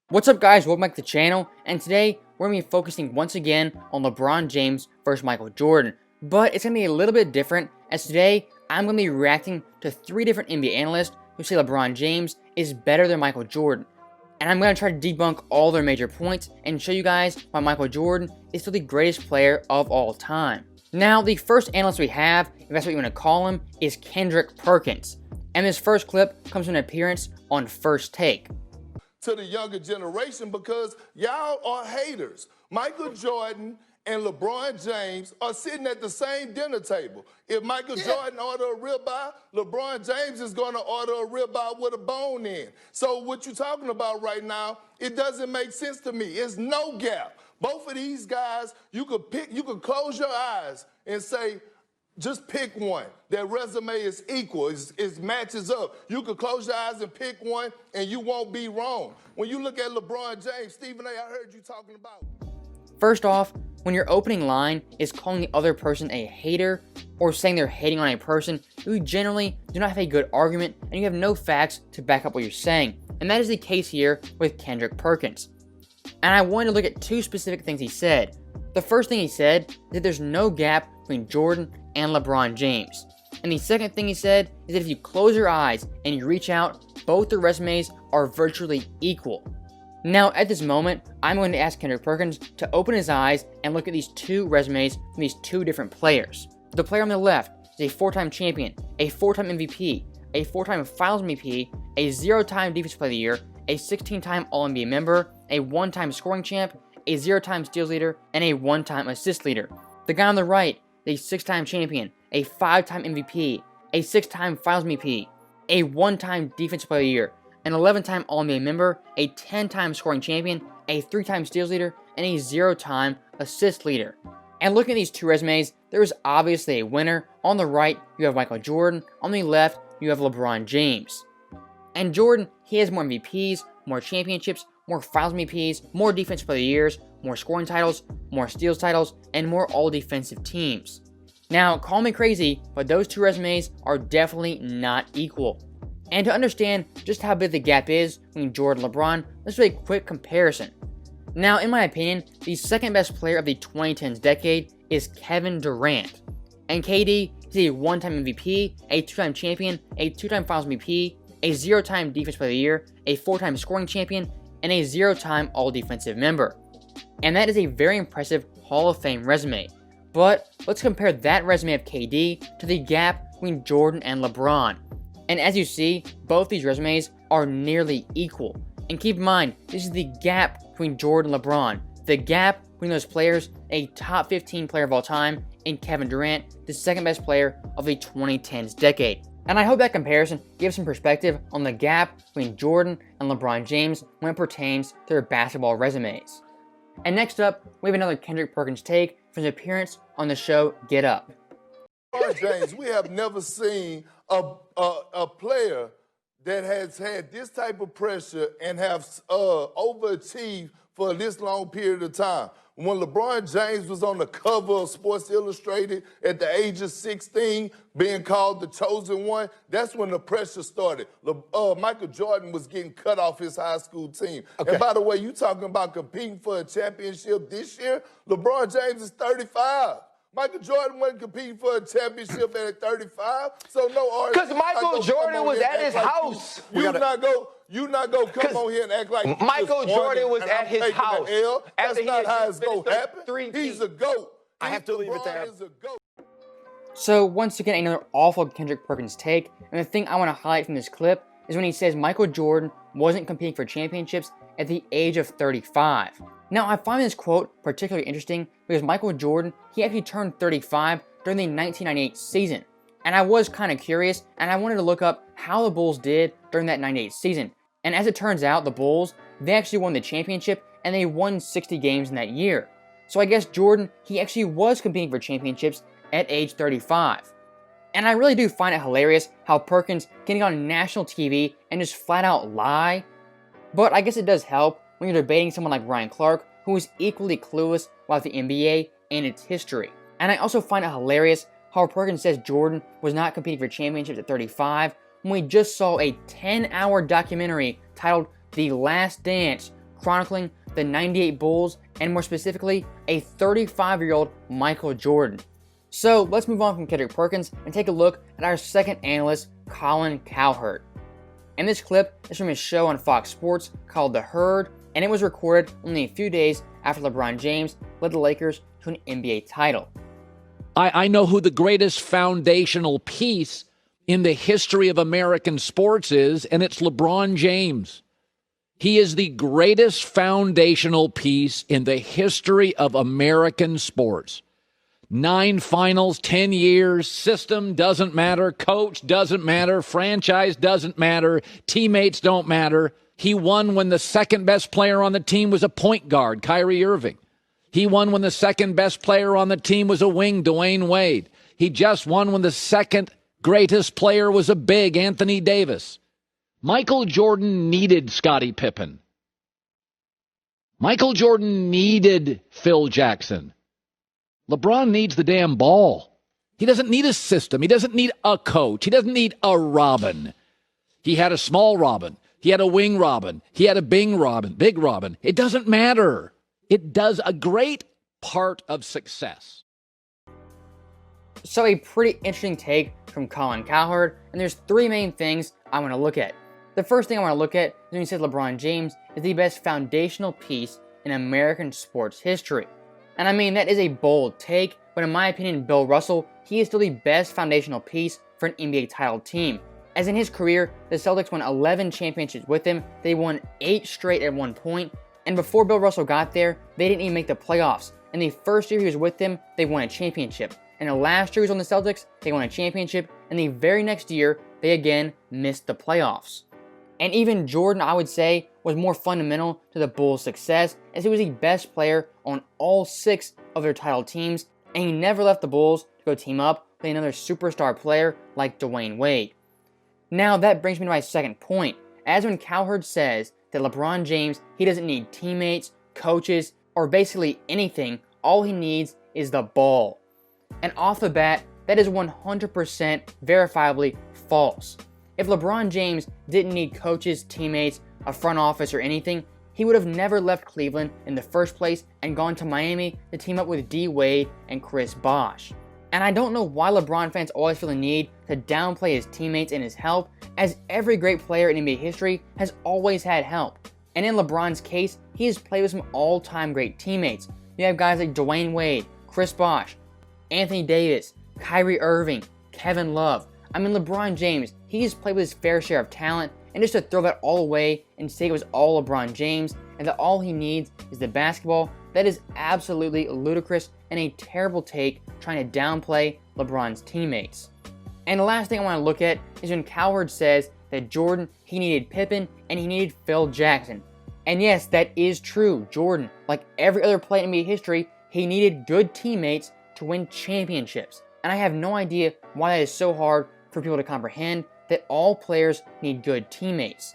What's up, guys? Welcome back to the channel, and today we're going to be focusing once again on LeBron James versus Michael Jordan. But it's going to be a little bit different, as today I'm going to be reacting to 3 different NBA analysts who say LeBron James is better than Michael Jordan. And I'm going to try to debunk all their major points and show you guys why Michael Jordan is still the greatest player of all time. Now, the first analyst we have, if that's what you want to call him, is Kendrick Perkins. And this first clip comes from an appearance on First Take. To the younger generation, because y'all are haters. Michael Jordan and LeBron James are sitting at the same dinner table. If Michael Jordan order a ribeye, LeBron James is going to order a ribeye with a bone in. So what you're talking about right now, it doesn't make sense to me. It's no gap. Both of these guys, you could close your eyes and say, just pick one. Their resume is equal. It matches up. You could close your eyes and pick one, and you won't be wrong. When you look at LeBron James, Stephen A., I heard you talking about. First off, when your opening line is calling the other person a hater or saying they're hating on a person, you generally do not have a good argument and you have no facts to back up what you're saying. And that is the case here with Kendrick Perkins. And I wanted to look at 2 specific things he said. The first thing he said is that there's no gap between Jordan and LeBron James. And the second thing he said is that if you close your eyes and you reach out, both their resumes are virtually equal. Now, at this moment, I'm going to ask Kendrick Perkins to open his eyes and look at these 2 resumes from these 2 different players. The player on the left is a 4-time champion, a 4-time MVP, a 4-time Finals MVP, a 0-time Defensive Player of the Year, a 16-time All-NBA member, a 1-time scoring champ, a 0-time steals leader, and a 1-time assist leader. The guy on the right, a 6-time champion, a 5-time MVP, a 6-time Finals MVP, a 1-time Defensive Player of the Year, an 11-time All-NBA member, a 10-time scoring champion, a 3-time steals leader, and a 0-time assist leader. And looking at these 2 resumes, there is obviously a winner. On the right, you have Michael Jordan. On the left, you have LeBron James. And Jordan, he has more MVPs, more championships, more Finals MVPs, more Defensive Player of the Years, more scoring titles, more steals titles, and more all-defensive teams. Now, call me crazy, but those 2 resumes are definitely not equal. And to understand just how big the gap is between Jordan and LeBron, let's do a quick comparison. Now, in my opinion, the second best player of the 2010s decade is Kevin Durant. And KD is a 1-time MVP, a 2-time champion, a 2-time Finals MVP, a 0-time Defensive Player of the Year, a 4-time scoring champion, and a 0-time All-Defensive member. And that is a very impressive Hall of Fame resume. But let's compare that resume of KD to the gap between Jordan and LeBron. And as you see, both these resumes are nearly equal. And keep in mind, this is the gap between Jordan and LeBron. The gap between those players, a top 15 player of all time, and Kevin Durant, the second best player of the 2010s decade. And I hope that comparison gives some perspective on the gap between Jordan and LeBron James when it pertains to their basketball resumes. And next up, we have another Kendrick Perkins take from his appearance on the show Get Up. LeBron James, we have never seen a player that has had this type of pressure and have overachieved for this long period of time. When LeBron James was on the cover of Sports Illustrated at the age of 16, being called the chosen one, that's when the pressure started. Michael Jordan was getting cut off his high school team. Okay. And by the way, you talking about competing for a championship this year? LeBron James is 35. Michael Jordan wasn't competing for a championship at 35, so no argument. Because Michael Jordan was at his house. You not go come on here and act like Michael Jordan was at his house. That's not how it's going to happen. He's a GOAT. I have to leave it there. So once again, another awful Kendrick Perkins take. And the thing I want to highlight from this clip is when he says Michael Jordan wasn't competing for championships at the age of 35. Now, I find this quote particularly interesting because Michael Jordan, he actually turned 35 during the 1998 season. And I was kind of curious, and I wanted to look up how the Bulls did during that 98 season. And as it turns out, the Bulls, they actually won the championship, and they won 60 games in that year. So I guess Jordan, he actually was competing for championships at age 35. And I really do find it hilarious how Perkins can get on national TV and just flat out lie. But I guess it does help when you're debating someone like Ryan Clark, who is equally clueless about the NBA and its history. And I also find it hilarious how Perkins says Jordan was not competing for championships at 35 when we just saw a 10-hour documentary titled The Last Dance chronicling the 98 Bulls and more specifically a 35-year-old Michael Jordan. So let's move on from Kendrick Perkins and take a look at our second analyst, Colin Cowherd. And this clip is from his show on Fox Sports called The Herd, and it was recorded only a few days after LeBron James led the Lakers to an NBA title. I know who the greatest foundational piece in the history of American sports is, and it's LeBron James. He is the greatest foundational piece in the history of American sports. 9 finals, 10 years, system doesn't matter, coach doesn't matter, franchise doesn't matter, teammates don't matter. He won when the second best player on the team was a point guard, Kyrie Irving. He won when the second best player on the team was a wing, Dwayne Wade. He just won when the second greatest player was a big, Anthony Davis. Michael Jordan needed Scottie Pippen. Michael Jordan needed Phil Jackson. LeBron needs the damn ball. He doesn't need a system. He doesn't need a coach. He doesn't need a Robin. He had a small Robin. He had a wing Robin. He had a big Robin. It doesn't matter. It does a great part of success. So a pretty interesting take from Colin Cowherd, and there's 3 main things I want to look at. The first thing I want to look at is when he says LeBron James is the best foundational piece in American sports history. And I mean, that is a bold take, but in my opinion, Bill Russell, he is still the best foundational piece for an NBA title team. As in his career, the Celtics won 11 championships with him, they won 8 straight at one point, and before Bill Russell got there, they didn't even make the playoffs. In the first year he was with them, they won a championship. And the last year he was on the Celtics, they won a championship, and the very next year, they again missed the playoffs. And even Jordan, I would say, was more fundamental to the Bulls' success, as he was the best player on all 6 of their title teams, and he never left the Bulls to go team up with another superstar player like Dwayne Wade. Now that brings me to my second point, as when Cowherd says that LeBron James, he doesn't need teammates, coaches, or basically anything, all he needs is the ball. And off the bat, that is 100% verifiably false. If LeBron James didn't need coaches, teammates, a front office, or anything, he would have never left Cleveland in the first place and gone to Miami to team up with D. Wade and Chris Bosh. And I don't know why LeBron fans always feel the need to downplay his teammates and his help, as every great player in NBA history has always had help. And in LeBron's case, he has played with some all-time great teammates. You have guys like Dwayne Wade, Chris Bosh, Anthony Davis, Kyrie Irving, Kevin Love. I mean, LeBron James, he's played with his fair share of talent, and just to throw that all away and say it was all LeBron James and that all he needs is the basketball, that is absolutely ludicrous and a terrible take trying to downplay LeBron's teammates. And the last thing I want to look at is when Cowherd says that Jordan, he needed Pippen and he needed Phil Jackson. And yes, that is true. Jordan, like every other player in NBA history, he needed good teammates to win championships. And I have no idea why that is so hard for people to comprehend, that all players need good teammates.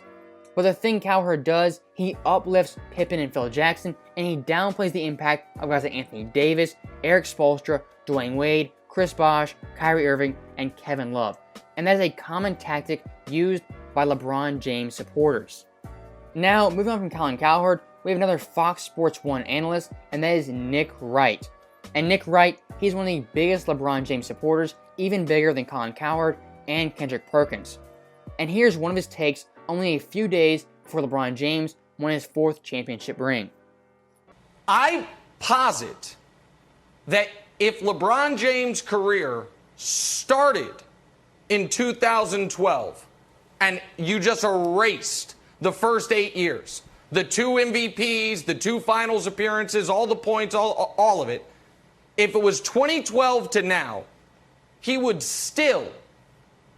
But the thing Cowherd does, he uplifts Pippen and Phil Jackson, and he downplays the impact of guys like Anthony Davis, Eric Spoelstra, Dwayne Wade, Chris Bosh, Kyrie Irving, and Kevin Love. And that is a common tactic used by LeBron James supporters. Now, moving on from Colin Cowherd, we have another Fox Sports 1 analyst, and that is Nick Wright. And Nick Wright, he's one of the biggest LeBron James supporters, even bigger than Colin Cowherd and Kendrick Perkins. And here's one of his takes only a few days before LeBron James won his 4th championship ring. I posit that if LeBron James' career started in 2012 and you just erased the first 8 years, the 2 MVPs, the 2 finals appearances, all the points, all of it, if it was 2012 to now, he would still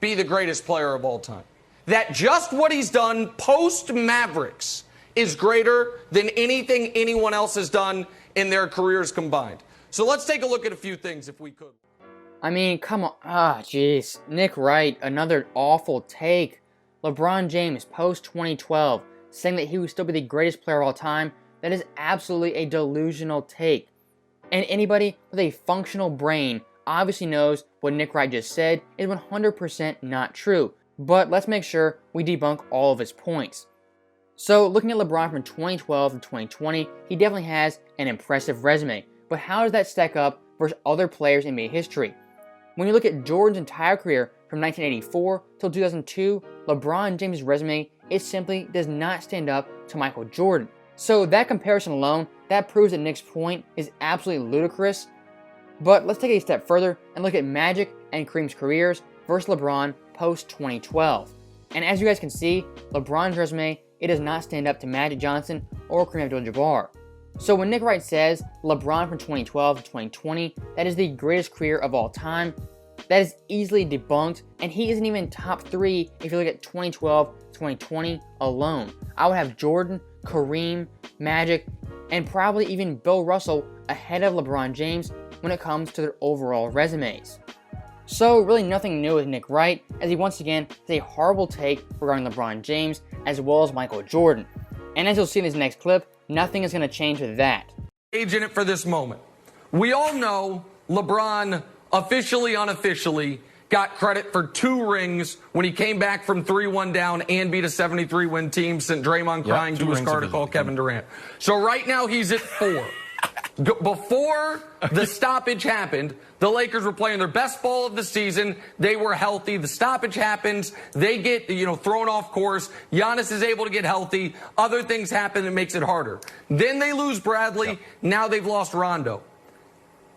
be the greatest player of all time. That just what he's done post-Mavericks is greater than anything anyone else has done in their careers combined. So let's take a look at a few things if we could. I mean, come on. Jeez. Nick Wright, another awful take. LeBron James, post-2012, saying that he would still be the greatest player of all time, that is absolutely a delusional take. And anybody with a functional brain obviously knows what Nick Wright just said is 100% not true. But let's make sure we debunk all of his points. So looking at LeBron from 2012 to 2020, he definitely has an impressive resume. But how does that stack up versus other players in NBA history? When you look at Jordan's entire career from 1984 till 2002, LeBron James' resume simply does not stand up to Michael Jordan. So that comparison alone, that proves that Nick's point is absolutely ludicrous. But let's take it a step further and look at Magic and Kareem's careers versus LeBron post 2012. And as you guys can see, LeBron's resume, it does not stand up to Magic Johnson or Kareem Abdul-Jabbar. So when Nick Wright says LeBron from 2012 to 2020, that is the greatest career of all time, that is easily debunked, and he isn't even top 3 if you look at 2012 to 2020 alone. I would have Jordan, Kareem, Magic, and probably even Bill Russell ahead of LeBron James when it comes to their overall resumes. So really nothing new with Nick Wright, as he once again has a horrible take regarding LeBron James as well as Michael Jordan. And as you'll see in this next clip, nothing is going to change with that. Age in it for this moment. We all know LeBron officially, unofficially, got credit for 2 rings when he came back from 3-1 down and beat a 73-win team, sent Draymond crying to his car to call Kevin Durant. So right now he's at 4. Before the stoppage happened, the Lakers were playing their best ball of the season. They were healthy. The stoppage happens. They get, thrown off course. Giannis is able to get healthy. Other things happen that makes it harder. Then they lose Bradley. Yep. Now they've lost Rondo.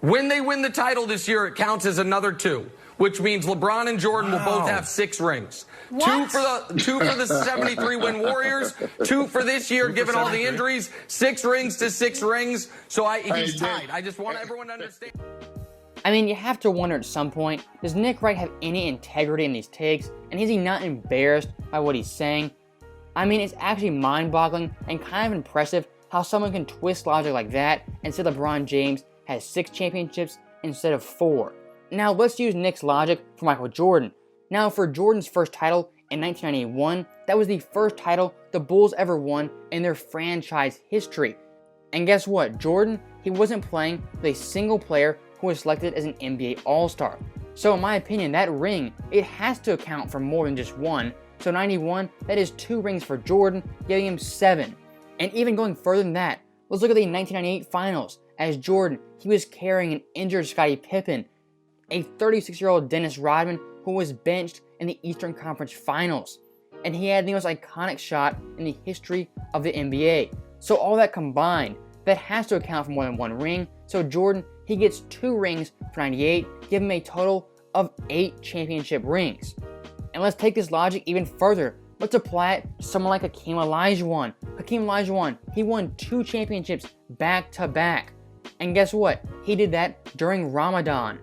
When they win the title this year, it counts as another 2, which means LeBron and Jordan will both have 6 rings. What? Two for the 73-win Warriors, 2 for this year, given all the injuries, 6 rings to 6 rings. So he's tied. I just want everyone to understand. I mean, you have to wonder at some point, does Nick Wright have any integrity in these takes, and is he not embarrassed by what he's saying? I mean, it's actually mind-boggling and kind of impressive how someone can twist logic like that and say LeBron James has 6 championships instead of 4. Now let's use Nick's logic for Michael Jordan. Now for Jordan's first title in 1991, that was the first title the Bulls ever won in their franchise history. And guess what? Jordan, he wasn't playing with a single player who was selected as an NBA All-Star. So in my opinion, that ring, it has to account for more than just 1. So 91, that is 2 rings for Jordan, giving him 7. And even going further than that, let's look at the 1998 finals. As Jordan, he was carrying an injured Scottie Pippen, a 36-year-old Dennis Rodman who was benched in the Eastern Conference Finals. And he had the most iconic shot in the history of the NBA. So all that combined, that has to account for more than 1 ring. So Jordan, he gets 2 rings for 98, giving him a total of 8 championship rings. And let's take this logic even further. Let's apply it to someone like Hakeem Olajuwon. Hakeem Olajuwon, he won 2 championships back to back. And guess what? He did that during Ramadan.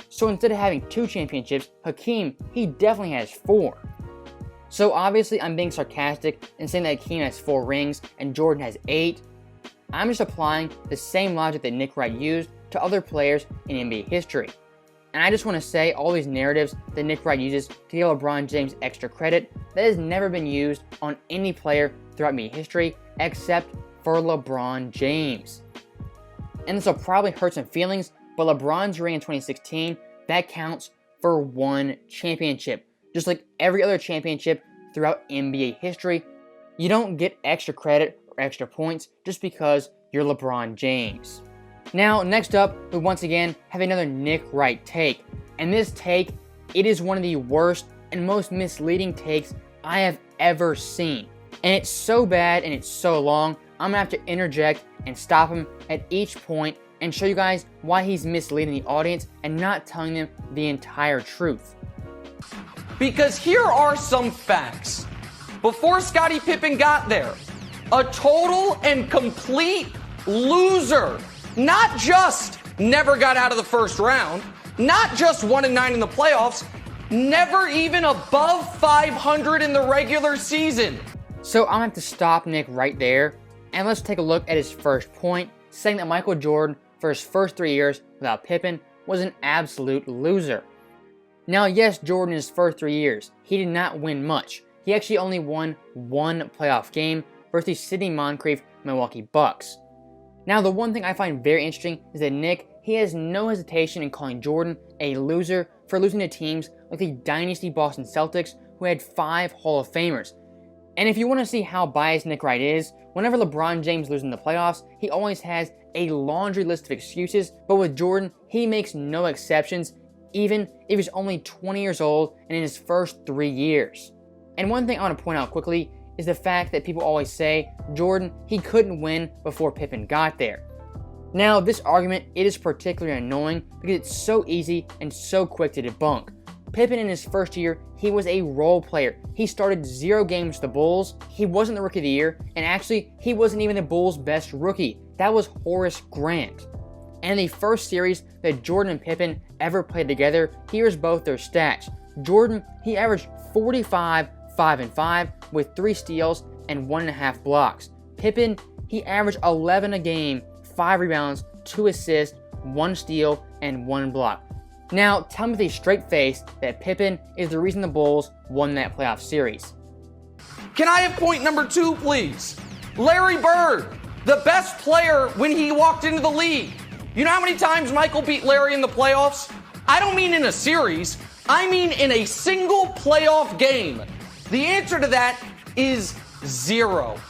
So instead of having 2 championships, Hakeem, he definitely has 4. So obviously I'm being sarcastic and saying that Hakeem has 4 rings and Jordan has 8. I'm just applying the same logic that Nick Wright used to other players in NBA history. And I just want to say all these narratives that Nick Wright uses to give LeBron James extra credit, that has never been used on any player throughout NBA history except for LeBron James. And this will probably hurt some feelings, but LeBron's ring in 2016, that counts for 1 championship. Just like every other championship throughout NBA history, you don't get extra credit or extra points just because you're LeBron James. Now, next up, we once again have another Nick Wright take. And this take, it is one of the worst and most misleading takes I have ever seen. And it's so bad and it's so long, I'm gonna have to interject and stop him at each point and show you guys why he's misleading the audience and not telling them the entire truth. Because here are some facts. Before Scottie Pippen got there, a total and complete loser. Not just never got out of the first round, not just 1-9 in the playoffs, never even above 500 in the regular season. So I'm gonna have to stop Nick right there, and let's take a look at his first point, saying that Michael Jordan, for his first 3 years without Pippen, was an absolute loser. Now yes, Jordan in his first 3 years, he did not win much. He actually only won 1 playoff game versus the Sidney Moncrief Milwaukee Bucks. Now the one thing I find very interesting is that Nick, he has no hesitation in calling Jordan a loser for losing to teams like the dynasty Boston Celtics, who had 5 Hall of Famers. And if you want to see how biased Nick Wright is, whenever LeBron James loses in the playoffs, he always has a laundry list of excuses, but with Jordan, he makes no exceptions, even if he's only 20 years old and in his first 3 years. And one thing I want to point out quickly is the fact that people always say, Jordan, he couldn't win before Pippen got there. Now, this argument, it is particularly annoying because it's so easy and so quick to debunk. Pippen in his first year, he was a role player. He started 0 games with the Bulls. He wasn't the Rookie of the Year, and actually, he wasn't even the Bulls' best rookie. That was Horace Grant. And the first series that Jordan and Pippen ever played together, here's both their stats. Jordan, he averaged 45, 5 and 5 with 3 steals and 1.5 blocks. Pippen, he averaged 11 a game, 5 rebounds, 2 assists, 1 steal, and 1 block. Now, tell me with a straight face that Pippen is the reason the Bulls won that playoff series. Can I have point number 2, please? Larry Bird, the best player when he walked into the league. You know how many times Michael beat Larry in the playoffs? I don't mean in a series. I mean in a single playoff game. The answer to that is 0.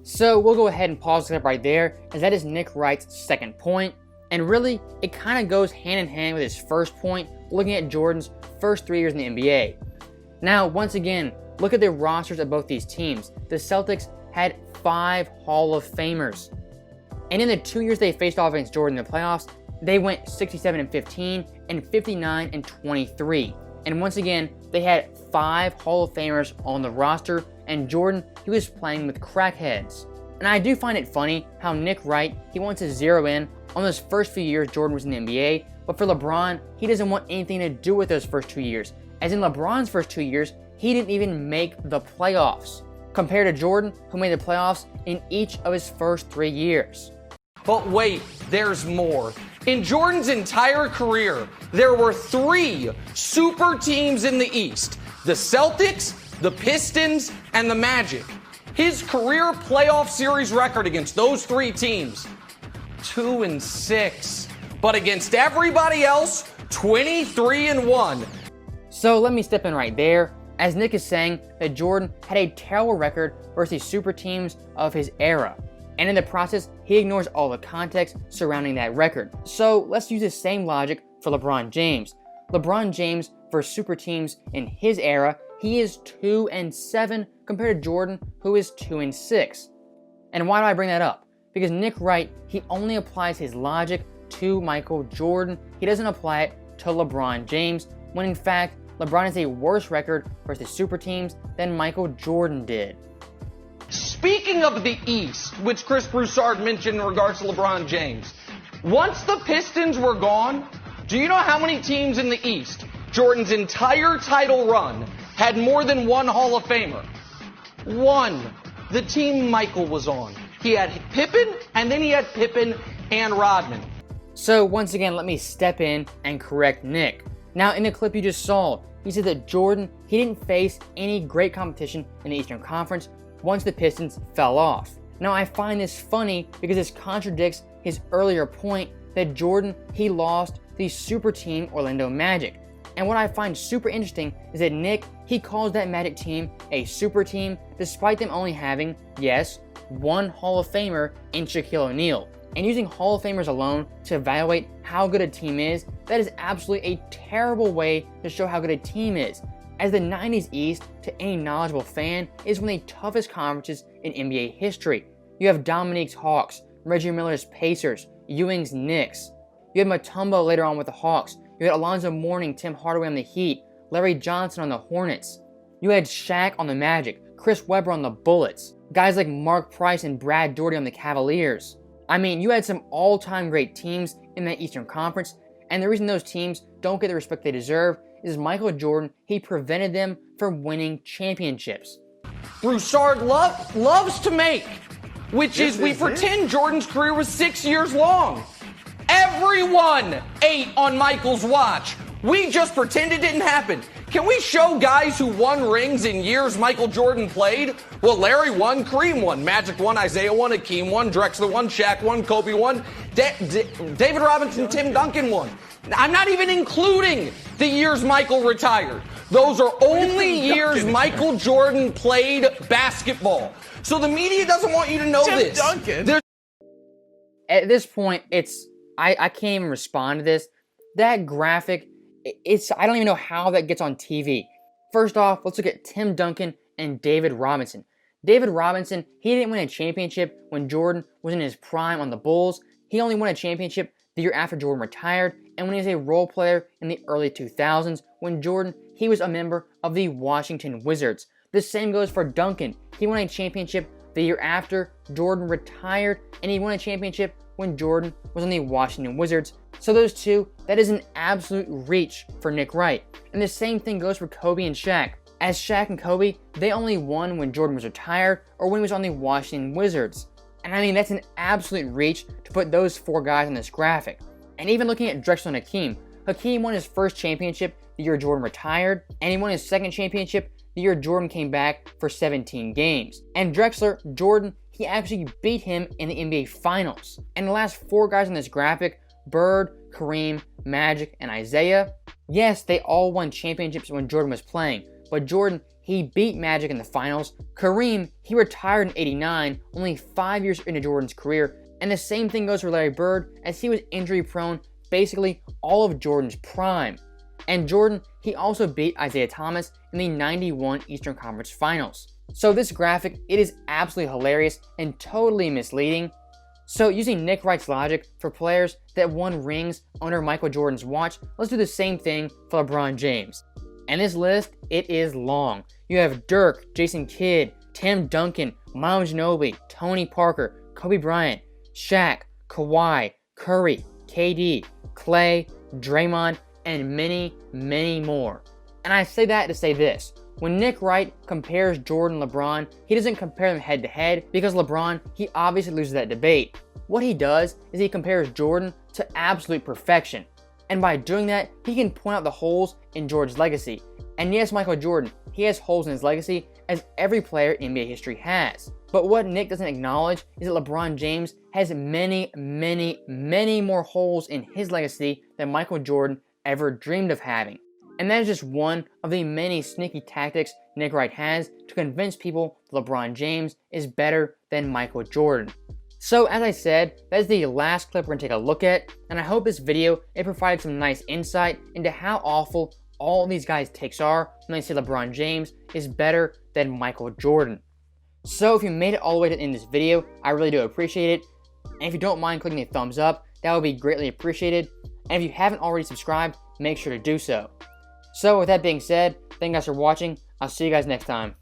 So we'll go ahead and pause the clip right there, as that is Nick Wright's second point. And really, it kind of goes hand in hand with his first point, looking at Jordan's first 3 years in the NBA. Now, once again, look at the rosters of both these teams. The Celtics had 5 Hall of Famers. And in the 2 years they faced off against Jordan in the playoffs, they went 67-15 and 59-23. And once again, they had 5 Hall of Famers on the roster, and Jordan, he was playing with crackheads. And I do find it funny how Nick Wright, he wants to zero in on those first few years Jordan was in the NBA, but for LeBron, he doesn't want anything to do with those first 2 years. As in LeBron's first 2 years, he didn't even make the playoffs, compared to Jordan, who made the playoffs in each of his first 3 years. But wait, there's more. In Jordan's entire career, there were 3 super teams in the East: the Celtics, the Pistons, and the Magic. His career playoff series record against those 3 teams, 2-6. But against everybody else, 23-1. So let me step in right there, as Nick is saying that Jordan had a terrible record versus super teams of his era. And in the process, he ignores all the context surrounding that record. So let's use the same logic for LeBron James. LeBron James versus super teams in his era, he is 2-7 compared to Jordan, who is 2-6. And why do I bring that up? Because Nick Wright, he only applies his logic to Michael Jordan. He doesn't apply it to LeBron James, when in fact, LeBron has a worse record versus super teams than Michael Jordan did. Speaking of the East, which Chris Broussard mentioned in regards to LeBron James, once the Pistons were gone, do you know how many teams in the East, Jordan's entire title run, had more than 1 Hall of Famer? 1. The team Michael was on. He had Pippen, and then he had Pippen and Rodman. So once again, let me step in and correct Nick. Now, in the clip you just saw, he said that Jordan, he didn't face any great competition in the Eastern Conference once the Pistons fell off. Now, I find this funny because this contradicts his earlier point that Jordan, he lost the super team Orlando Magic. And what I find super interesting is that Nick, he calls that Magic team a super team despite them only having, yes, 1 Hall of Famer in Shaquille O'Neal. And using Hall of Famers alone to evaluate how good a team is, that is absolutely a terrible way to show how good a team is. As the 90s East, to any knowledgeable fan, is one of the toughest conferences in NBA history. You have Dominique's Hawks, Reggie Miller's Pacers, Ewing's Knicks. You had Mutombo later on with the Hawks. You had Alonzo Mourning, Tim Hardaway on the Heat, Larry Johnson on the Hornets. You had Shaq on the Magic, Chris Webber on the Bullets, guys like Mark Price and Brad Daugherty on the Cavaliers. I mean, you had some all-time great teams in that Eastern Conference, and the reason those teams don't get the respect they deserve is Michael Jordan, he prevented them from winning championships. Broussard loves to make, which is we pretend Jordan's career was 6 years long. Everyone ate on Michael's watch. We just pretend it didn't happen. Can we show guys who won rings in years Michael Jordan played? Well, Larry won, Kareem won, Magic won, Isaiah won, Hakeem won, Drexler won, Shaq won, Kobe won, David Robinson, Tim Duncan won. I'm not even including the years Michael retired. Those are only years Michael Jordan played basketball. So the media doesn't want you to know this. Duncan. At this point, I can't even respond to this. That graphic, I don't even know how that gets on TV. First off, let's look at Tim Duncan and David Robinson. David Robinson, he didn't win a championship when Jordan was in his prime on the Bulls. He only won a championship the year after Jordan retired, and when he was a role player in the early 2000s, when Jordan, he was a member of the Washington Wizards. The same goes for Duncan. He won a championship the year after Jordan retired, and he won a championship when Jordan was on the Washington Wizards. So those two, that is an absolute reach for Nick Wright. And the same thing goes for Kobe and Shaq. As Shaq and Kobe, they only won when Jordan was retired or when he was on the Washington Wizards. And I mean, that's an absolute reach to put those four guys on this graphic. And even looking at Drexler and Hakeem won his first championship the year Jordan retired, and he won his second championship the year Jordan came back for 17 games. And Drexler, Jordan, he actually beat him in the NBA Finals. And the last four guys on this graphic, Bird, Kareem, Magic, and Isaiah, yes, they all won championships when Jordan was playing, but Jordan, he beat Magic in the finals. Kareem, he retired in '89, only 5 years into Jordan's career, and the same thing goes for Larry Bird, as he was injury prone basically all of Jordan's prime. And Jordan, he also beat Isaiah Thomas in the '91 Eastern Conference Finals. So this graphic, it is absolutely hilarious and totally misleading. So using Nick Wright's logic for players that won rings under Michael Jordan's watch, let's do the same thing for LeBron James. And this list, it is long. You have Dirk, Jason Kidd, Tim Duncan, Miles Ginobili, Tony Parker, Kobe Bryant, Shaq, Kawhi, Curry, KD, Clay, Draymond, and many, many more. And I say that to say this. When Nick Wright compares Jordan and LeBron, he doesn't compare them head to head because LeBron, he obviously loses that debate. What he does is he compares Jordan to absolute perfection. And by doing that, he can point out the holes in Jordan's legacy. And yes, Michael Jordan, he has holes in his legacy, as every player in NBA history has. But what Nick doesn't acknowledge is that LeBron James has many, many, many more holes in his legacy than Michael Jordan ever dreamed of having. And that is just one of the many sneaky tactics Nick Wright has to convince people that LeBron James is better than Michael Jordan. So as I said, that is the last clip we're going to take a look at, and I hope this video, it provided some nice insight into how awful all these guys' takes are when they say LeBron James is better than Michael Jordan. So if you made it all the way to the end of this video, I really do appreciate it. And if you don't mind clicking the thumbs up, that would be greatly appreciated. And if you haven't already subscribed, make sure to do so. So with that being said, thank you guys for watching. I'll see you guys next time.